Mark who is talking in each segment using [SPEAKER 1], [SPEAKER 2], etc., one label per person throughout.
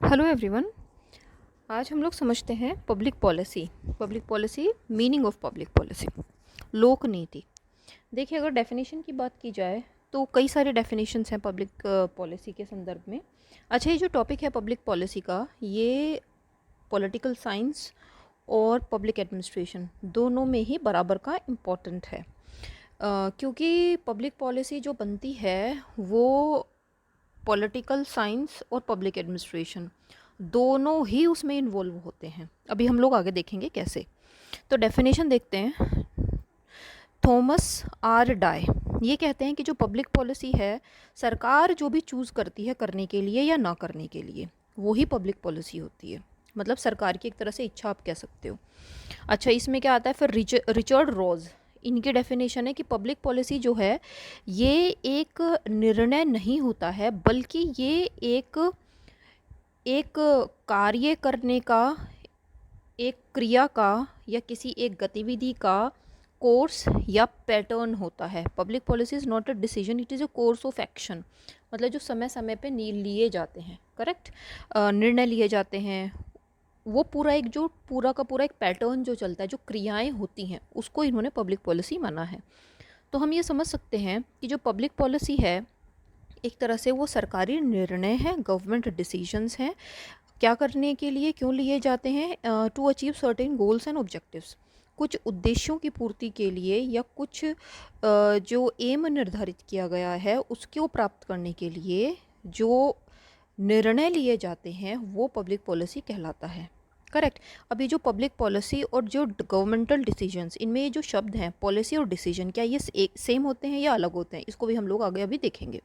[SPEAKER 1] Hello everyone. आज हम लोग समझते हैं public policy meaning of public policy, लोक नीति। देखिए, अगर डेफिनेशन की बात की जाए तो कई सारे डेफिनेशंस हैं पब्लिक पॉलिसी के संदर्भ में। अच्छा, ये जो टॉपिक है पब्लिक पॉलिसी का, ये पॉलिटिकल साइंस और पब्लिक एडमिनिस्ट्रेशन दोनों में ही बराबर का इम्पोर्टेंट है। क्योंकि पब्लिक पॉलिसी जो बनती है वो पॉलिटिकल साइंस और पब्लिक एडमिनिस्ट्रेशन दोनों ही उसमें इन्वॉल्व होते हैं। अभी हम लोग आगे देखेंगे कैसे। तो डेफिनेशन देखते हैं। थॉमस आर डाई ये कहते हैं कि जो पब्लिक पॉलिसी है, सरकार जो भी चूज़ करती है करने के लिए या ना करने के लिए, वो ही पब्लिक पॉलिसी होती है। मतलब सरकार की एक तरह से इच्छा आप कह सकते हो। अच्छा, इसमें क्या आता है फिर? रिचर्ड रोज, इनकी डेफिनेशन है कि पब्लिक पॉलिसी जो है ये एक निर्णय नहीं होता है, बल्कि ये एक एक कार्य करने का, एक क्रिया का या किसी एक गतिविधि का कोर्स या पैटर्न होता है। Public policy is not a decision, it is a course of action. मतलब जो समय समय पे लिए जाते हैं, करेक्ट, निर्णय लिए जाते हैं, वो पूरा एक जो पूरा का पूरा एक पैटर्न जो चलता है, जो क्रियाएं होती हैं, उसको इन्होंने पब्लिक पॉलिसी माना है। तो हम ये समझ सकते हैं कि जो पब्लिक पॉलिसी है, एक तरह से वो सरकारी निर्णय है, गवर्नमेंट डिसीजंस हैं। क्या करने के लिए, क्यों लिए जाते हैं? To achieve certain goals and objectives, कुछ उद्देश्यों की पूर्ति के लिए या कुछ जो एम निर्धारित किया गया है उसको प्राप्त करने के लिए जो निर्णय लिए जाते हैं वो पब्लिक पॉलिसी कहलाता है। करेक्ट। अभी जो पब्लिक पॉलिसी और जो गवर्नमेंटल डिसीजंस, इनमें ये जो शब्द हैं पॉलिसी और डिसीजन, क्या ये सेम होते हैं या अलग होते हैं? इसको भी हम लोग आगे अभी देखेंगे।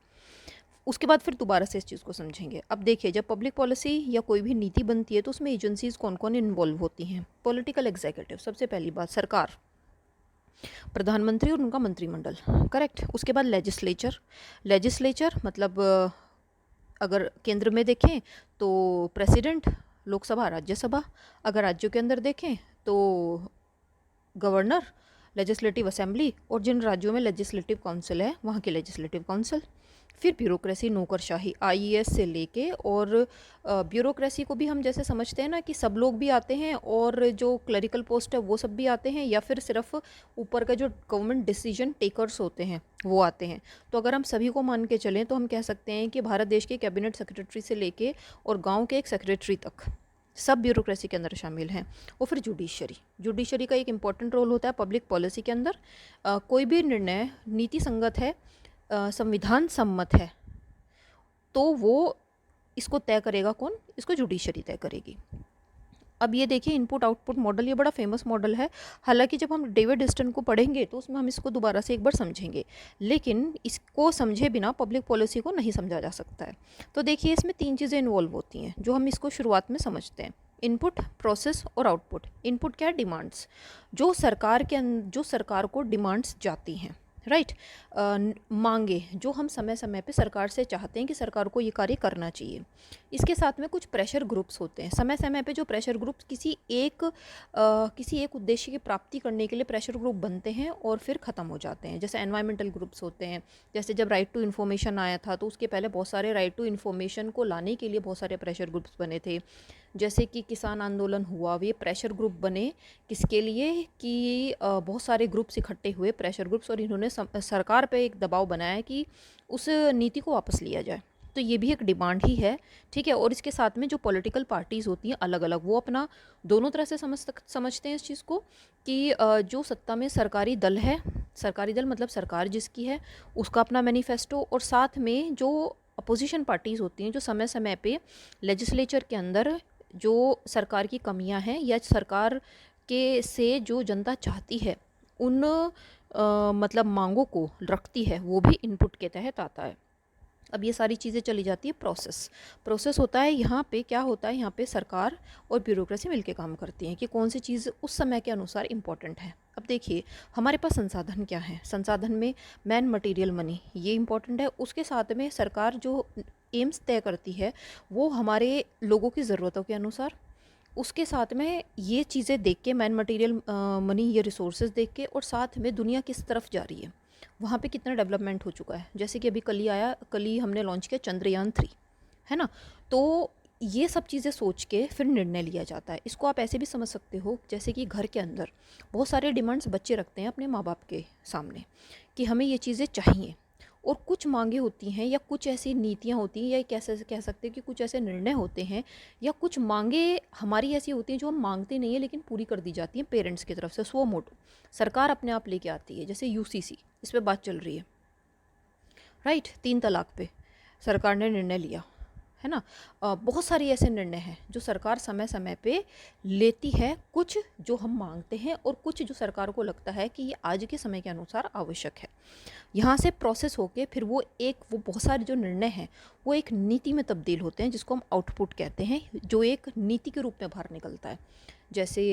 [SPEAKER 1] उसके बाद फिर दोबारा से इस चीज़ को समझेंगे। अब देखिए, जब पब्लिक पॉलिसी या कोई भी नीति बनती है तो उसमें एजेंसीज कौन कौन इन्वॉल्व होती हैं? पॉलिटिकल एग्जीक्यूटिव, सबसे पहली बात सरकार, प्रधानमंत्री और उनका मंत्रिमंडल, करेक्ट। उसके बाद लेजिस्लेचर मतलब अगर केंद्र में देखें तो प्रेसिडेंट, लोकसभा, राज्यसभा। अगर राज्यों के अंदर देखें तो गवर्नर, लेजिस्लेटिव असेंबली, और जिन राज्यों में लेजिस्लेटिव काउंसिल है वहाँ की लेजिस्लेटिव काउंसिल। फिर ब्यूरोक्रेसी, नौकरशाही, आईएएस से लेके, और ब्यूरोक्रेसी को भी हम जैसे समझते हैं ना कि सब लोग भी आते हैं और जो क्लरिकल पोस्ट है वो सब भी आते हैं, या फिर सिर्फ ऊपर का जो गवर्नमेंट डिसीजन टेकर्स होते हैं वो आते हैं। तो अगर हम सभी को मान के चलें तो हम कह सकते हैं कि भारत देश के कैबिनेट सेक्रेटरी से लेके और गांव के एक सेक्रेटरी तक सब ब्यूरोक्रेसी के अंदर शामिल हैं। और फिर जुडिशरी का एक इम्पॉर्टेंट रोल होता है पब्लिक पॉलिसी के अंदर। कोई भी निर्णय नीति संगत है, संविधान सम्मत है, तो वो इसको तय करेगा कौन? इसको जुडिशरी तय करेगी। अब ये देखिए, इनपुट आउटपुट मॉडल, ये बड़ा फेमस मॉडल है। हालांकि जब हम डेविड ईस्टन को पढ़ेंगे तो उसमें हम इसको दोबारा से एक बार समझेंगे, लेकिन इसको समझे बिना पब्लिक पॉलिसी को नहीं समझा जा सकता है। तो देखिए, इसमें 3 चीज़ें इन्वॉल्व होती हैं जो हम इसको शुरुआत में समझते हैं। इनपुट, प्रोसेस और आउटपुट। इनपुट क्या है? डिमांड्स, जो सरकार को डिमांड्स जाती हैं, राइट। मांगे जो हम समय समय पे सरकार से चाहते हैं कि सरकार को ये कार्य करना चाहिए। इसके साथ में कुछ प्रेशर ग्रुप्स होते हैं। समय समय पे जो प्रेशर ग्रुप्स किसी एक उद्देश्य की प्राप्ति करने के लिए प्रेशर ग्रुप बनते हैं और फिर ख़त्म हो जाते हैं। जैसे एनवायरमेंटल ग्रुप्स होते हैं। जैसे जब राइट टू इन्फॉर्मेशन आया था तो उसके पहले बहुत सारे राइट टू इन्फॉर्मेशन को लाने के लिए बहुत सारे प्रेशर ग्रुप्स बने थे। जैसे कि किसान आंदोलन हुआ, ये प्रेशर ग्रुप बने किसके लिए? कि बहुत सारे ग्रुप्स इकट्ठे हुए, प्रेशर ग्रुप्स, और इन्होंने सरकार पे एक दबाव बनाया कि उस नीति को वापस लिया जाए। तो ये भी एक डिमांड ही है, ठीक है। और इसके साथ में जो पॉलिटिकल पार्टीज़ होती हैं अलग अलग, वो अपना दोनों तरह से समझते हैं इस चीज़ को कि जो सत्ता में सरकारी दल है, सरकारी दल मतलब सरकार जिसकी है, उसका अपना मैनिफेस्टो, और साथ में जो अपोजिशन पार्टीज़ होती हैं जो समय समय पे लेजिस्लेचर के अंदर जो सरकार की कमियां हैं या सरकार के से जो जनता चाहती है उन मतलब मांगों को रखती है, वो भी इनपुट के तहत आता है। अब ये सारी चीज़ें चली जाती है प्रोसेस होता है। यहाँ पे क्या होता है? यहाँ पे सरकार और ब्यूरोक्रेसी मिलके काम करती हैं कि कौन सी चीज़ उस समय के अनुसार इम्पॉर्टेंट है। अब देखिए, हमारे पास संसाधन क्या है? संसाधन में मैन, मटेरियल, मनी, ये इम्पॉर्टेंट है। उसके साथ में सरकार जो एम्स तय करती है वो हमारे लोगों की ज़रूरतों के अनुसार, उसके साथ में ये चीज़ें देख के, मैन, मटेरियल, मनी, ये रिसोर्सेज देख के, और साथ में दुनिया किस तरफ जा रही है, वहाँ पे कितना डेवलपमेंट हो चुका है। जैसे कि अभी कल ही हमने लॉन्च किया चंद्रयान 3, है ना। तो ये सब चीज़ें सोच के फिर निर्णय लिया जाता है। इसको आप ऐसे भी समझ सकते हो जैसे कि घर के अंदर बहुत सारे डिमांड्स बच्चे रखते हैं अपने माँ बाप के सामने कि हमें ये चीज़ें चाहिए, और कुछ मांगे होती हैं या कुछ ऐसी नीतियाँ होती हैं, या कैसे कह सकते हैं कि कुछ ऐसे निर्णय होते हैं या कुछ मांगे हमारी ऐसी होती हैं जो हम मांगते नहीं हैं लेकिन पूरी कर दी जाती हैं पेरेंट्स की तरफ से, स्वो मोटो सरकार अपने आप लेके आती है। जैसे यूसीसी, इस पर बात चल रही है, राइट, 3 तलाक पे सरकार ने निर्णय लिया है ना। बहुत सारी ऐसे निर्णय हैं जो सरकार समय समय पे लेती है, कुछ जो हम मांगते हैं और कुछ जो सरकार को लगता है कि ये आज के समय के अनुसार आवश्यक है। यहाँ से प्रोसेस होके फिर वो बहुत सारे जो निर्णय हैं वो एक नीति में तब्दील होते हैं, जिसको हम आउटपुट कहते हैं, जो एक नीति के रूप में बाहर निकलता है। जैसे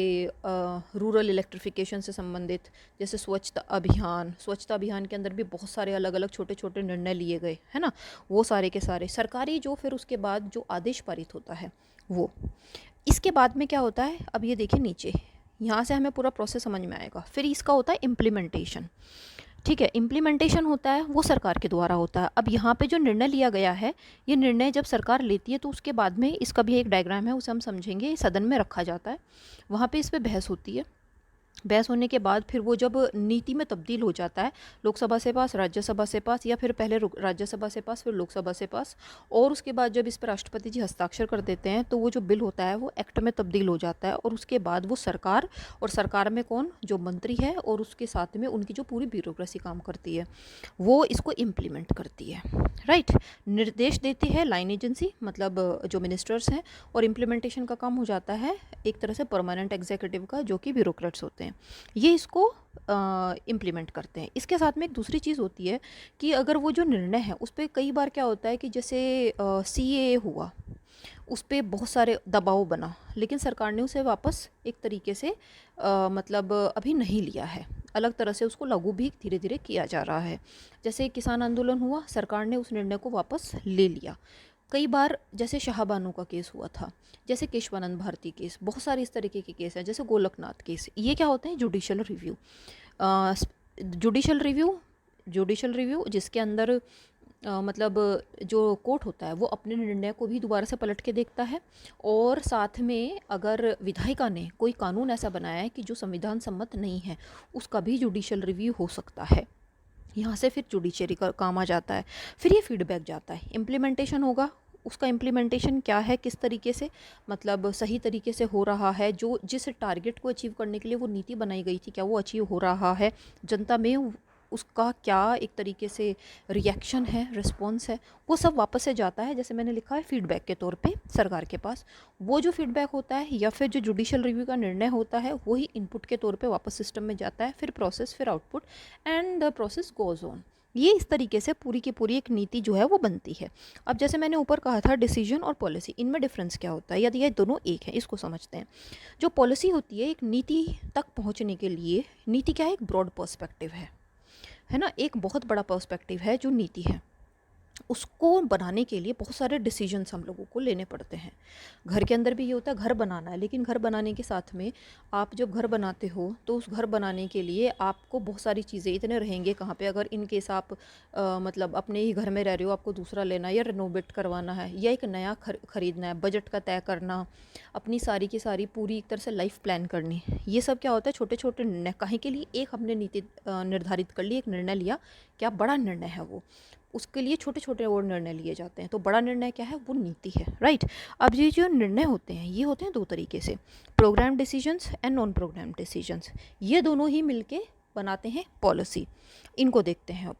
[SPEAKER 1] रूरल इलेक्ट्रिफिकेशन से संबंधित, जैसे स्वच्छता अभियान के अंदर भी बहुत सारे अलग अलग छोटे छोटे निर्णय लिए गए है ना। वो सारे के सारे सरकारी जो फिर उसके बाद जो आदेश पारित होता है वो, इसके बाद में क्या होता है, अब ये देखिए नीचे, यहाँ से हमें पूरा प्रोसेस समझ में आएगा। फिर इसका होता है इम्प्लीमेंटेशन, ठीक है। इम्प्लीमेंटेशन होता है वो सरकार के द्वारा होता है। अब यहाँ पे जो निर्णय लिया गया है, ये निर्णय जब सरकार लेती है तो उसके बाद में इसका भी एक डायग्राम है, उसे हम समझेंगे। सदन में रखा जाता है, वहाँ पे इस पर बहस होती है। बहस होने के बाद फिर वो जब नीति में तब्दील हो जाता है, लोकसभा से पास, राज्यसभा से पास, या फिर पहले राज्यसभा से पास फिर लोकसभा से पास, और उसके बाद जब इस पर राष्ट्रपति जी हस्ताक्षर कर देते हैं तो वो जो बिल होता है वो एक्ट में तब्दील हो जाता है। और उसके बाद वो सरकार, और सरकार में कौन, जो मंत्री है और उसके साथ में उनकी जो पूरी ब्यूरोक्रेसी काम करती है, वो इसको इम्प्लीमेंट करती है, राइट। निर्देश देती है लाइन एजेंसी, मतलब जो मिनिस्टर्स हैं, और इम्प्लीमेंटेशन का काम हो जाता है एक तरह से परमानेंट एग्जीक्यूटिव का, जो कि ब्यूरोक्रेट्स होते हैं। ये इसको इम्प्लीमेंट करते हैं। इसके साथ में एक दूसरी चीज़ होती है कि अगर वो जो निर्णय है उस पर कई बार क्या होता है कि जैसे सीएए हुआ, उस पर बहुत सारे दबाव बना, लेकिन सरकार ने उसे वापस एक तरीके से मतलब अभी नहीं लिया है, अलग तरह से उसको लागू भी धीरे धीरे किया जा रहा है। जैसे किसान आंदोलन हुआ, सरकार ने उस निर्णय को वापस ले लिया। कई बार जैसे शाहबानो का केस हुआ था, जैसे केशवानंद भारती केस, बहुत सारे इस तरीके के केस हैं, जैसे गोलकनाथ केस, ये क्या होते हैं, जुडिशल रिव्यू। जुडिशल रिव्यू जिसके अंदर मतलब जो कोर्ट होता है वो अपने निर्णय को भी दोबारा से पलट के देखता है, और साथ में अगर विधायिका ने कोई कानून ऐसा बनाया है कि जो संविधान सम्मत नहीं है, उसका भी जुडिशल रिव्यू हो सकता है। यहाँ से फिर जुडिशरी का काम आ जाता है। फिर ये फीडबैक जाता है, इम्प्लीमेंटेशन होगा, उसका इम्प्लीमेंटेशन क्या है, किस तरीके से मतलब सही तरीके से हो रहा है, जो जिस टारगेट को अचीव करने के लिए वो नीति बनाई गई थी क्या वो अचीव हो रहा है, जनता में उसका क्या एक तरीके से रिएक्शन है, रिस्पॉन्स है, वो सब वापस से जाता है, जैसे मैंने लिखा है फीडबैक के तौर पे सरकार के पास। वो जो फीडबैक होता है या फिर जो जुडिशियल रिव्यू का निर्णय होता है वही इनपुट के तौर पे वापस सिस्टम में जाता है, फिर प्रोसेस, फिर output, and the process goes on. ये इस तरीके से पूरी की पूरी एक नीति जो है वो बनती है। अब जैसे मैंने ऊपर कहा था डिसीजन और पॉलिसी, इनमें डिफरेंस क्या होता है, यदि ये दोनों एक है, इसको समझते हैं। जो पॉलिसी होती है एक नीति तक पहुंचने के लिए, नीति क्या है, एक ब्रॉड पर्सपेक्टिव है ना, एक बहुत बड़ा पर्सपेक्टिव है जो नीति है। उसको बनाने के लिए बहुत सारे डिसीजंस हम लोगों को लेने पड़ते हैं। घर के अंदर भी ये होता है, घर बनाना है, लेकिन घर बनाने के साथ में आप जब घर बनाते हो तो उस घर बनाने के लिए आपको बहुत सारी चीज़ें इतने रहेंगे कहाँ पे, अगर इन केस आप मतलब अपने ही घर में रह रहे हो, आपको दूसरा लेना या रिनोवेट करवाना है या एक नया खरीदना है, बजट का तय करना, अपनी सारी की सारी पूरी एक तरह से लाइफ प्लान करनी, ये सब क्या होता है, छोटे छोटे निर्णय। कहीं के लिए एक हमने नीति निर्धारित कर ली, एक निर्णय लिया, क्या बड़ा निर्णय है वो, उसके लिए छोटे छोटे और निर्णय लिए जाते हैं। तो बड़ा निर्णय क्या है, वो नीति है, राइट। अब ये जो निर्णय होते हैं ये होते हैं दो तरीके से, program decisions and non program decisions. ये दोनों ही मिलके बनाते हैं पॉलिसी। इनको देखते हैं। अब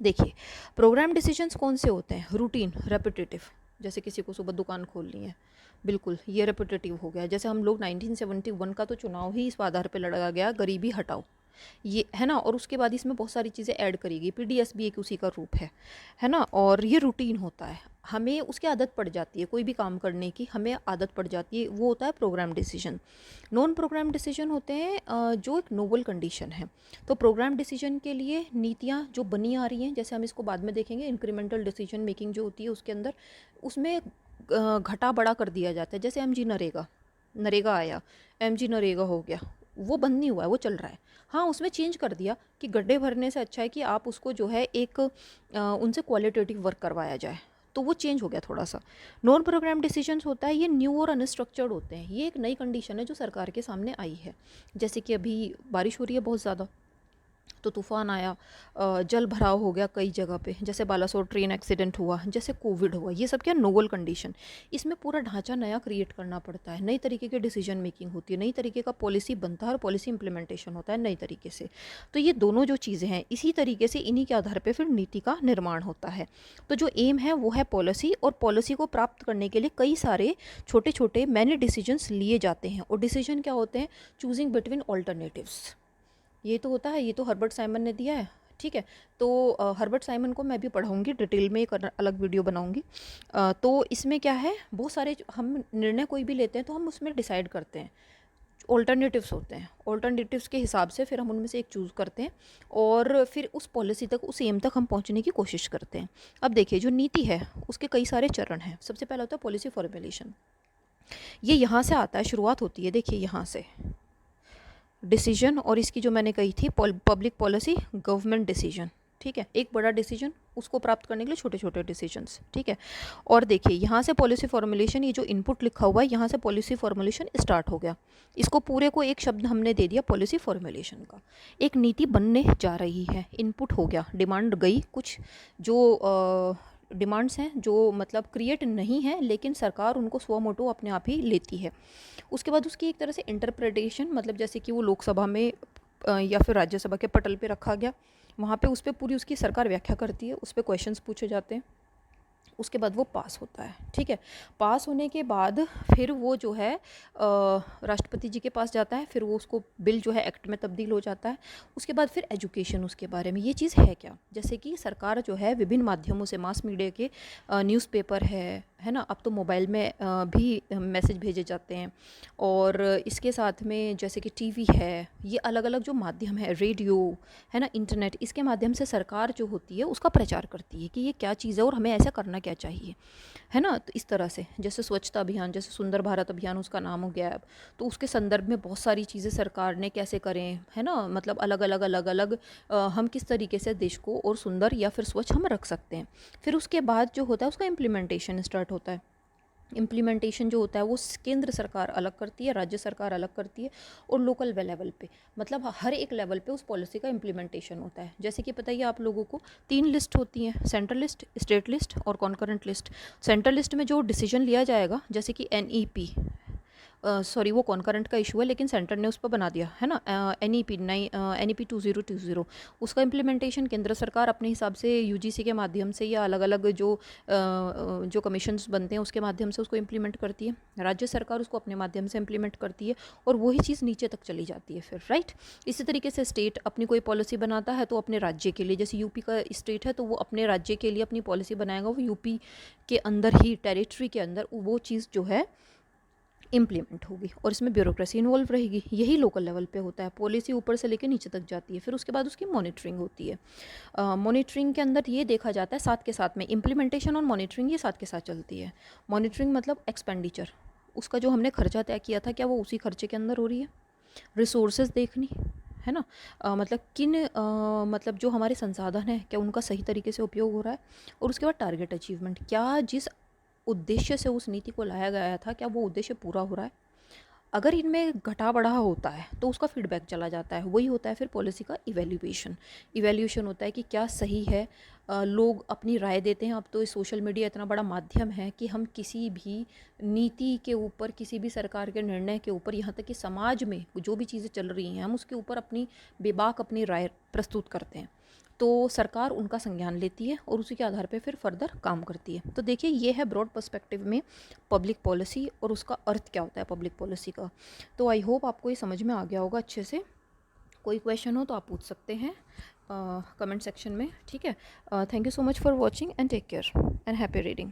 [SPEAKER 1] देखिए प्रोग्राम डिसीजंस कौन से होते हैं, रूटीन, रेपिटेटिव, जैसे किसी को सुबह दुकान खोलनी है, बिल्कुल ये रेपिटेटिव हो गया। जैसे हम लोग 1971 का तो चुनाव ही इस आधार पे लड़ा गया, गरीबी हटाओ, ये है ना। और उसके बाद इसमें बहुत सारी चीज़ें ऐड करी गई, पीडीएस भी एक उसी का रूप है ना। और ये रूटीन होता है, हमें उसकी आदत पड़ जाती है, कोई भी काम करने की हमें आदत पड़ जाती है, वो होता है program decision. Non program decision होते हैं जो एक नोवल कंडीशन है। तो प्रोग्राम डिसीजन के लिए नीतियाँ जो बनी आ रही हैं, जैसे हम इसको बाद में देखेंगे, इंक्रीमेंटल डिसीजन मेकिंग जो होती है उसके अंदर, उसमें घटा बड़ा कर दिया जाता है। जैसे एमजी नरेगा आया, एमजी नरेगा हो गया, वो बंद नहीं हुआ है, वो चल रहा है। हाँ उसमें चेंज कर दिया कि गड्ढे भरने से अच्छा है कि आप उसको जो है एक उनसे क्वालिटेटिव वर्क करवाया जाए, तो वो चेंज हो गया थोड़ा सा। नॉन प्रोग्राम डिसीजंस होता है, ये न्यू और अनस्ट्रक्चर्ड होते हैं। ये एक नई कंडीशन है जो सरकार के सामने आई है। जैसे कि अभी बारिश हो रही है बहुत ज़्यादा, तो तूफ़ान आया, जल भराव हो गया कई जगह पे, जैसे बालासोर ट्रेन एक्सीडेंट हुआ, जैसे कोविड हुआ। ये सब क्या नोवल कंडीशन, इसमें पूरा ढांचा नया क्रिएट करना पड़ता है, नई तरीके की डिसीजन मेकिंग होती है, नई तरीके का पॉलिसी बनता है और पॉलिसी इंप्लीमेंटेशन होता है नई तरीके से। तो ये दोनों जो चीज़ें हैं, इसी तरीके से इन्हीं के आधार पर फिर नीति का निर्माण होता है। तो जो एम है वो है पॉलिसी, और पॉलिसी को प्राप्त करने के लिए कई सारे छोटे छोटे मैनी डिसीजंस लिए जाते हैं। और डिसीजन क्या होते हैं? चूजिंग बिटवीन ऑल्टरनेटिव्स, ये तो होता है। ये तो हर्बर्ट साइमन ने दिया है, ठीक है। तो हर्बर्ट साइमन को मैं भी पढ़ाऊंगी डिटेल में, एक अलग वीडियो बनाऊंगी। तो इसमें क्या है, बहुत सारे हम निर्णय कोई भी लेते हैं तो हम उसमें डिसाइड करते हैं, ऑल्टरनेटिव्स होते हैं, ऑल्टरनेटिव्स के हिसाब से फिर हम उनमें से एक चूज़ करते हैं और फिर उस पॉलिसी तक, उस एम तक हम पहुंचने की कोशिश करते हैं। अब देखिए, जो नीति है उसके कई सारे चरण हैं। सबसे पहला होता है पॉलिसी फॉर्मुलेशन। ये यहाँ से आता है, शुरुआत होती है, देखिए यहाँ से डिसीजन, और इसकी जो मैंने कही थी पब्लिक पॉलिसी, गवर्नमेंट डिसीजन, ठीक है। एक बड़ा डिसीजन, उसको प्राप्त करने के लिए छोटे छोटे डिसीजंस, ठीक है। और देखिए यहाँ से पॉलिसी फॉर्मुलेशन, ये जो इनपुट लिखा हुआ है यहाँ से पॉलिसी फॉर्मुलेशन स्टार्ट हो गया। इसको पूरे को एक शब्द हमने दे दिया पॉलिसी फॉर्मुलेशन का। एक नीति बनने जा रही है, इनपुट हो गया, डिमांड गई, कुछ जो डिमांड्स हैं जो मतलब क्रिएट नहीं है लेकिन सरकार उनको स्व मोटो अपने आप ही लेती है। उसके बाद उसकी एक तरह से इंटरप्रिटेशन, मतलब जैसे कि वो लोकसभा में या फिर राज्यसभा के पटल पे रखा गया, वहाँ पे उस पर पूरी उसकी सरकार व्याख्या करती है, उस पर क्वेश्चंस पूछे जाते हैं, उसके बाद वो पास होता है, ठीक है। पास होने के बाद फिर वो जो है राष्ट्रपति जी के पास जाता है, फिर वो उसको बिल जो है एक्ट में तब्दील हो जाता है। उसके बाद फिर एजुकेशन, उसके बारे में ये चीज़ है क्या, जैसे कि सरकार जो है विभिन्न माध्यमों से, मास मीडिया के न्यूज़पेपर है ना, अब तो मोबाइल में भी मैसेज भेजे जाते हैं, और इसके साथ में जैसे कि टीवी है, ये अलग अलग जो माध्यम है, रेडियो है ना, इंटरनेट, इसके माध्यम से सरकार जो होती है उसका प्रचार करती है कि ये क्या चीज़ है और हमें ऐसा करना क्या चाहिए, है ना। तो इस तरह से जैसे स्वच्छता अभियान, जैसे सुंदर भारत अभियान उसका नाम हो गया अब, तो उसके संदर्भ में बहुत सारी चीज़ें सरकार ने कैसे करें, है ना, मतलब अलग अलग हम किस तरीके से देश को और सुंदर या फिर स्वच्छ हम रख सकते हैं। फिर उसके बाद जो होता है उसका इम्प्लीमेंटेशन स्टार्ट होता है। इम्प्लीमेंटेशन जो होता है वो केंद्र सरकार अलग करती है, राज्य सरकार अलग करती है, और लोकल लेवल पे, मतलब हर एक लेवल पे उस पॉलिसी का इम्प्लीमेंटेशन होता है। जैसे कि पता ही आप लोगों को 3 लिस्ट होती हैं, सेंट्रल लिस्ट, स्टेट लिस्ट और कॉन्करेंट लिस्ट। सेंट्रल लिस्ट में जो डिसीजन लिया जाएगा, जैसे कि NEP, सॉरी वो कॉन्करेंट का इशू है लेकिन सेंटर ने उस पर बना दिया है ना, NEP नई NEP 2020, उसका इम्प्लीमेंटेशन केंद्र सरकार अपने हिसाब से UGC के माध्यम से या अलग अलग जो कमीशंस बनते हैं उसके माध्यम से उसको इम्प्लीमेंट करती है। राज्य सरकार उसको अपने माध्यम से इम्प्लीमेंट करती है और वही चीज़ नीचे तक चली जाती है फिर, राइट। इसी तरीके से स्टेट अपनी कोई पॉलिसी बनाता है तो अपने राज्य के लिए, जैसे यूपी का स्टेट है तो वो अपने राज्य के लिए अपनी पॉलिसी बनाएगा, वो यूपी के अंदर ही, टेरिटरी के अंदर वो चीज़ जो है इम्प्लीमेंट होगी, और इसमें ब्यूरोक्रेसी इन्वॉल्व रहेगी। यही लोकल लेवल पे होता है, पॉलिसी ऊपर से लेकर नीचे तक जाती है। फिर उसके बाद उसकी मॉनिटरिंग होती है। मॉनिटरिंग के अंदर ये देखा जाता है, साथ के साथ में इम्प्लीमेंटेशन और मॉनिटरिंग ये साथ के साथ चलती है। मॉनिटरिंग मतलब एक्सपेंडिचर, उसका जो हमने खर्चा तय किया था क्या वो उसी खर्चे के अंदर हो रही है। रिसोर्सेज देखनी, है ना, मतलब मतलब जो हमारे संसाधन हैं क्या उनका सही तरीके से उपयोग हो रहा है। और उसके बाद टारगेट अचीवमेंट, क्या जिस उद्देश्य से उस नीति को लाया गया था क्या वो उद्देश्य पूरा हो रहा है। अगर इनमें घटा बढ़ा होता है तो उसका फीडबैक चला जाता है, वही होता है फिर पॉलिसी का इवैल्यूएशन होता है कि क्या सही है। लोग अपनी राय देते हैं। अब तो इस सोशल मीडिया इतना बड़ा माध्यम है कि हम किसी भी नीति के ऊपर, किसी भी सरकार के निर्णय के ऊपर, यहाँ तक कि समाज में जो भी चीज़ें चल रही हैं हम उसके ऊपर अपनी बेबाक अपनी राय प्रस्तुत करते हैं। तो सरकार उनका संज्ञान लेती है और उसी के आधार पे फिर फर्दर काम करती है। तो देखिए ये है ब्रॉड पर्सपेक्टिव में पब्लिक पॉलिसी और उसका अर्थ क्या होता है पब्लिक पॉलिसी का। तो आई होप आपको ये समझ में आ गया होगा अच्छे से। कोई क्वेश्चन हो तो आप पूछ सकते हैं कमेंट सेक्शन में, ठीक है। Thank you so much for watching and take care and happy reading.